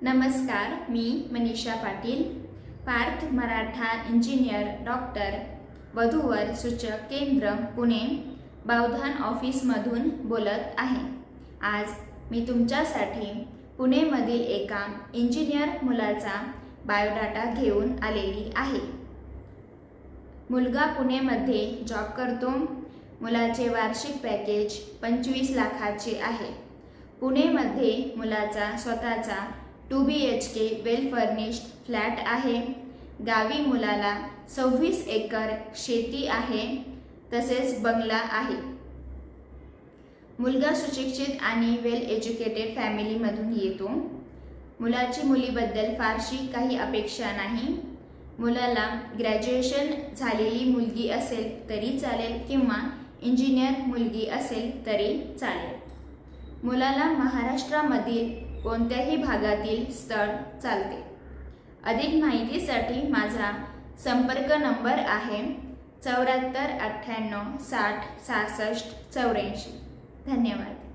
नमस्कार, मी Manisha Patil, Parth Maratha engineer doctor वधूवर सूचक केंद्र पुणे बावधान ऑफिसमधून बोलत आहे। आज मी तुमच्यासाठी पुणेमधील एका इंजिनियर मुलाचा बायोडाटा घेऊन आलेली आहे। मुलगा पुणेमध्ये जॉब करतो। मुलाचे वार्षिक पॅकेज 25 लाखाचे आहे। पुणेमध्ये मुलाचा स्वतःचा 2 BHK वेल फर्निश्ड फ्लॅट आहे। गावी मुलाला 26 एकर शेती आहे, तसेच बंगला आहे। मुलगा सुशिक्षित आणि वेल एज्युकेटेड फॅमिलीमधून येतो। मुलाची मुलीबद्दल फारशी काही अपेक्षा नाही। मुलाला ग्रॅज्युएशन झालेली मुलगी असेल तरी चालेल किंवा इंजिनियर मुलगी असेल तरी चालेल। मुलाला महाराष्ट्रामधील कोणत्याही भागातील स्थळ चालते। अधिक माहितीसाठी माझा संपर्क नंबर आहे 74 98 60 66 84। धन्यवाद।